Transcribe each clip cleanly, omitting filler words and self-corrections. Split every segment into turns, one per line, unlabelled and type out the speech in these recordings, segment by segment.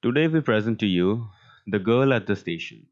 Today we present to you The Girl at the Station,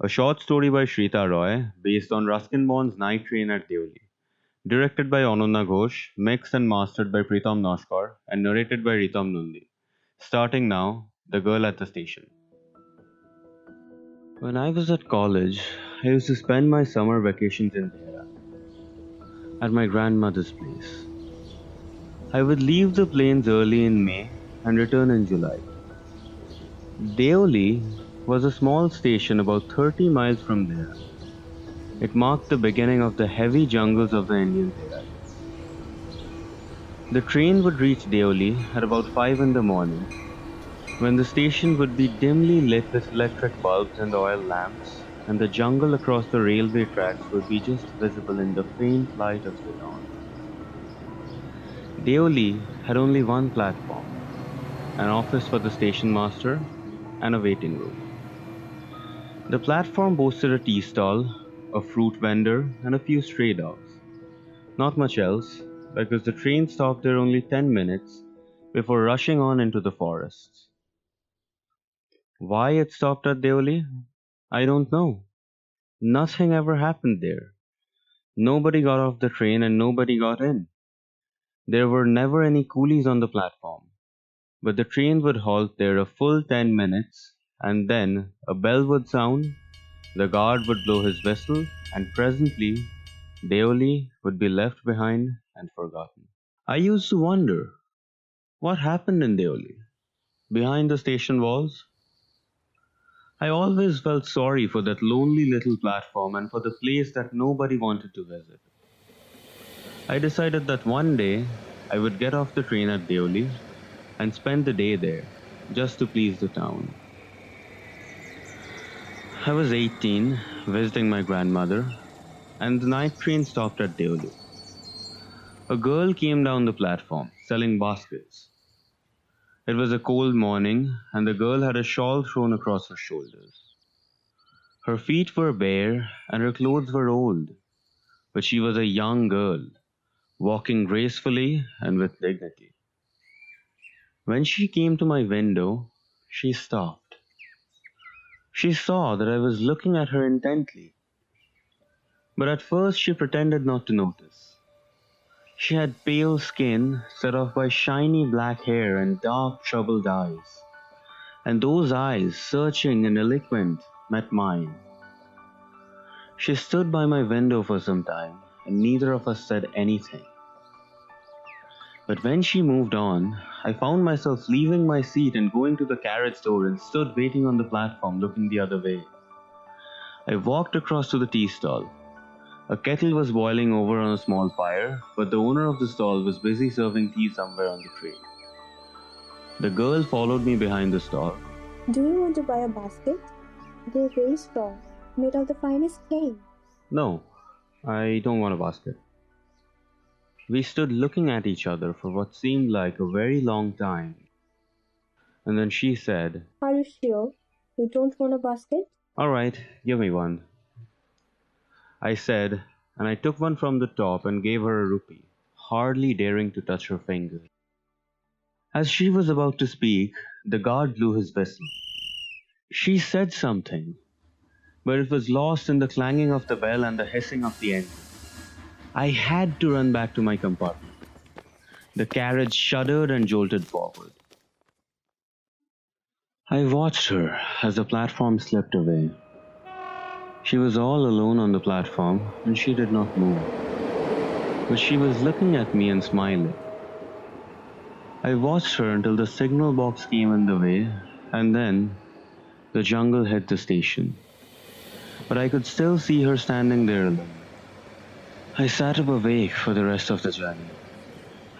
a short story by Shrita Roy based on Ruskin Bond's Night Train at Deoli, directed by Ananya Ghosh, mixed and mastered by Pritam Naskar, and narrated by Ritam Nandy. Starting now, The Girl at the Station. When I was at college, I used to spend my summer vacations in Dehra, at my grandmother's place. I would leave the plains early in May and return in July. Deoli was a small station about 30 miles from there. It marked the beginning of the heavy jungles of the Indian Therai. The train would reach Deoli at about 5 in the morning, when the station would be dimly lit with electric bulbs and oil lamps, and the jungle across the railway tracks would be just visible in the faint light of the dawn. Deoli had only one platform, an office for the station master, and a waiting room. The platform boasted a tea stall, a fruit vendor, and a few stray dogs. Not much else, because the train stopped there only 10 minutes before rushing on into the forests. Why it stopped at Deoli? I don't know. Nothing ever happened there. Nobody got off the train and nobody got in. There were never any coolies on the platform. But the train would halt there a full 10 minutes, and then a bell would sound, the guard would blow his whistle, and presently Deoli would be left behind and forgotten. I used to wonder, what happened in Deoli, behind the station walls? I always felt sorry for that lonely little platform and for the place that nobody wanted to visit. I decided that one day I would get off the train at Deoli and spend the day there, just to please the town. I was 18, visiting my grandmother, and the night train stopped at Deoli. A girl came down the platform, selling baskets. It was a cold morning, and the girl had a shawl thrown across her shoulders. Her feet were bare, and her clothes were old, but she was a young girl, walking gracefully and with dignity. When she came to my window, she stopped. She saw that I was looking at her intently, but at first she pretended not to notice. She had pale skin set off by shiny black hair and dark troubled eyes, and those eyes, searching and eloquent, met mine. She stood by my window for some time, and neither of us said anything. But when she moved on, I found myself leaving my seat and going to the carriage door and stood waiting on the platform looking the other way. I walked across to the tea stall. A kettle was boiling over on a small fire, but the owner of the stall was busy serving tea somewhere on the tray. The girl followed me behind the stall.
Do you want to buy a basket? They're very strong, made of the finest cane.
No, I don't want a basket. We stood looking at each other for what seemed like a very long time. And then she said,
Are you sure you don't want a basket?
"All right, give me one." I said, and I took one from the top and gave her a rupee, hardly daring to touch her fingers. As she was about to speak, the guard blew his whistle. She said something, but it was lost in the clanging of the bell and the hissing of the engine. I had to run back to my compartment. The carriage shuddered and jolted forward. I watched her as the platform slipped away. She was all alone on the platform and she did not move. But she was looking at me and smiling. I watched her until the signal box came in the way, and then the jungle hit the station. But I could still see her standing there alone. I sat up awake for the rest of the journey.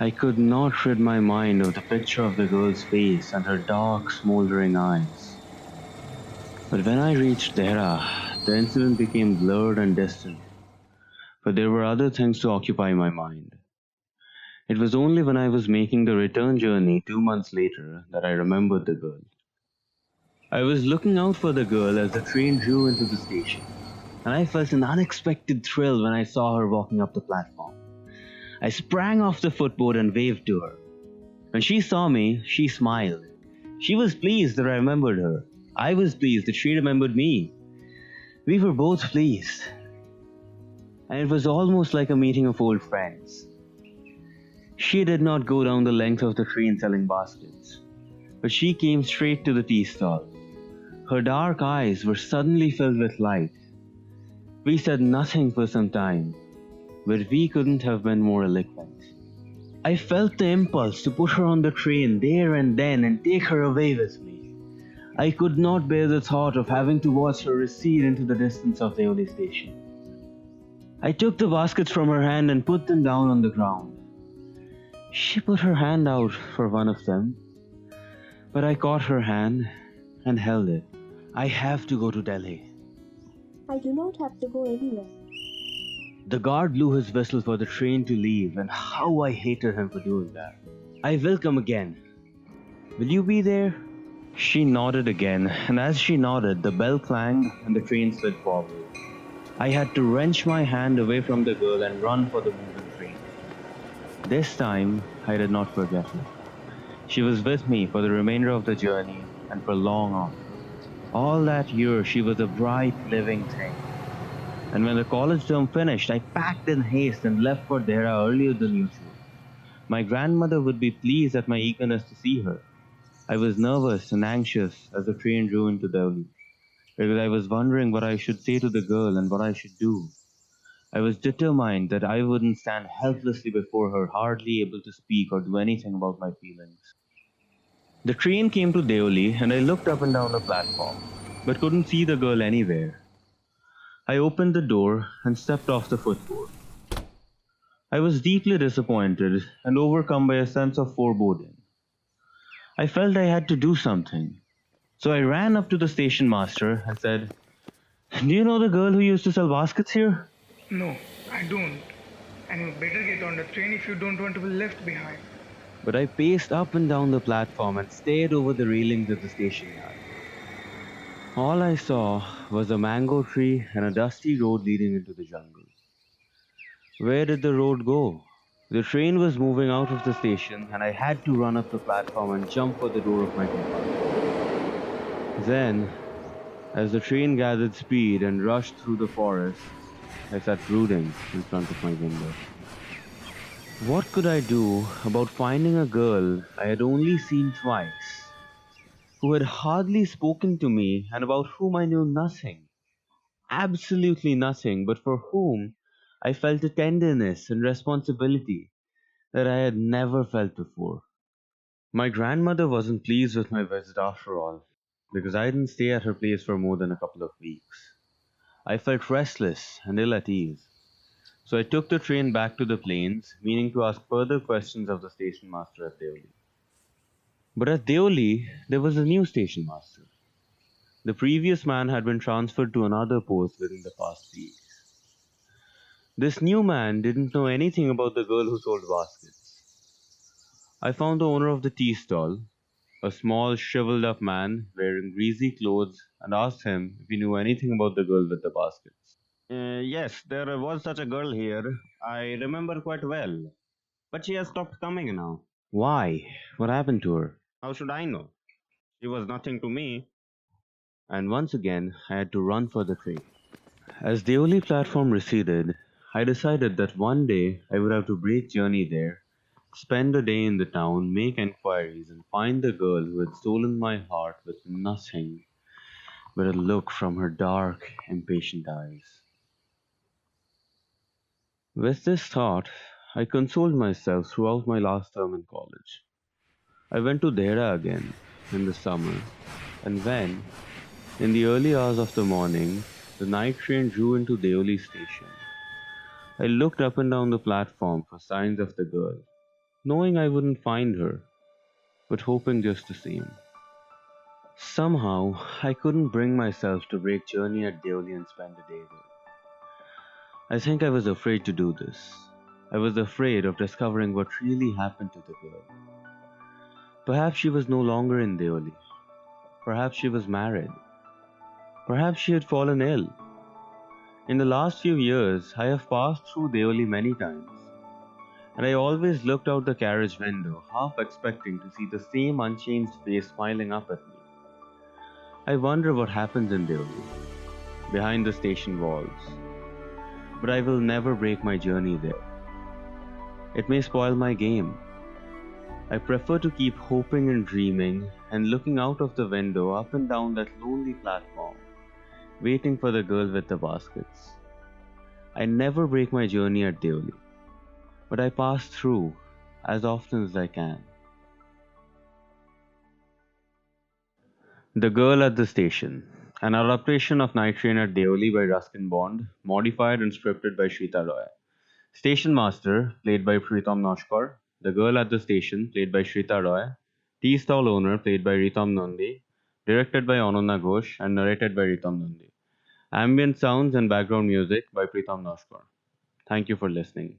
I could not rid my mind of the picture of the girl's face and her dark, smoldering eyes. But when I reached Dehra, the incident became blurred and distant. But there were other things to occupy my mind. It was only when I was making the return journey 2 months later that I remembered the girl. I was looking out for the girl as the train drew into the station, and I felt an unexpected thrill when I saw her walking up the platform. I sprang off the footboard and waved to her. When she saw me, she smiled. She was pleased that I remembered her. I was pleased that she remembered me. We were both pleased. And it was almost like a meeting of old friends. She did not go down the length of the train selling baskets, but she came straight to the tea stall. Her dark eyes were suddenly filled with light. We said nothing for some time, but we couldn't have been more eloquent. I felt the impulse to put her on the train there and then and take her away with me. I could not bear the thought of having to watch her recede into the distance of Deoli station. I took the baskets from her hand and put them down on the ground. She put her hand out for one of them, but I caught her hand and held it. I have to go to Delhi.
I do not have to go anywhere.
The guard blew his whistle for the train to leave, and how I hated him for doing that. I will come again. Will you be there? She nodded again, and as she nodded, the bell clanged and the train slid forward. I had to wrench my hand away from the girl and run for the moving train. This time, I did not forget her. She was with me for the remainder of the journey and for long on. All that year, she was a bright, living thing. And when the college term finished, I packed in haste and left for Dehra earlier than usual. My grandmother would be pleased at my eagerness to see her. I was nervous and anxious as the train drew into Delhi, because I was wondering what I should say to the girl and what I should do. I was determined that I wouldn't stand helplessly before her, hardly able to speak or do anything about my feelings. The train came to Deoli, and I looked up and down the platform, but couldn't see the girl anywhere. I opened the door and stepped off the footboard. I was deeply disappointed and overcome by a sense of foreboding. I felt I had to do something. So I ran up to the station master and said, "Do you know the girl who used to sell baskets here?"
No, I don't. And you better get on the train if you don't want to be left behind.
But I paced up and down the platform and stared over the railings of the station yard. All I saw was a mango tree and a dusty road leading into the jungle. Where did the road go? The train was moving out of the station, and I had to run up the platform and jump for the door of my compartment. Then, as the train gathered speed and rushed through the forest, I sat brooding in front of my window. What could I do about finding a girl I had only seen twice, who had hardly spoken to me and about whom I knew nothing, absolutely nothing, but for whom I felt a tenderness and responsibility that I had never felt before? My grandmother wasn't pleased with my visit after all, because I didn't stay at her place for more than a couple of weeks. I felt restless and ill at ease, so I took the train back to the plains, meaning to ask further questions of the station master at Deoli. But at Deoli, there was a new station master. The previous man had been transferred to another post within the past week. This new man didn't know anything about the girl who sold baskets. I found the owner of the tea stall, a small, shriveled up man wearing greasy clothes, and asked him if he knew anything about the girl with the baskets. Yes, there was such a girl here. I remember quite well. But she has stopped coming now. Why? What happened to her? How should I know? She was nothing to me. And once again, I had to run for the train. As the only platform receded, I decided that one day I would have to break journey there, spend a day in the town, make enquiries, and find the girl who had stolen my heart with nothing but a look from her dark, impatient eyes. With this thought, I consoled myself throughout my last term in college. I went to Dehra again in the summer, and when, in the early hours of the morning, the night train drew into Deoli station, I looked up and down the platform for signs of the girl, knowing I wouldn't find her, but hoping just the same. Somehow, I couldn't bring myself to break journey at Deoli and spend a day there. I think I was afraid to do this. I was afraid of discovering what really happened to the girl. Perhaps she was no longer in Deoli. Perhaps she was married. Perhaps she had fallen ill. In the last few years, I have passed through Deoli many times, and I always looked out the carriage window, half expecting to see the same unchanged face smiling up at me. I wonder what happens in Deoli, behind the station walls, but I will never break my journey there. It may spoil my game. I prefer to keep hoping and dreaming and looking out of the window up and down that lonely platform, waiting for the girl with the baskets. I never break my journey at Deoli, but I pass through as often as I can. The Girl at the Station, an adaptation of Night Train at Deoli by Ruskin Bond, modified and scripted by Shrita Roy. Station Master, played by Pritam Naskar. The Girl at the Station, played by Shrita Roy. Tea Stall Owner, played by Ritam Nandy. Directed by Ananya Ghosh and narrated by Ritam Nandy. Ambient sounds and background music by Pritam Naskar. Thank you for listening.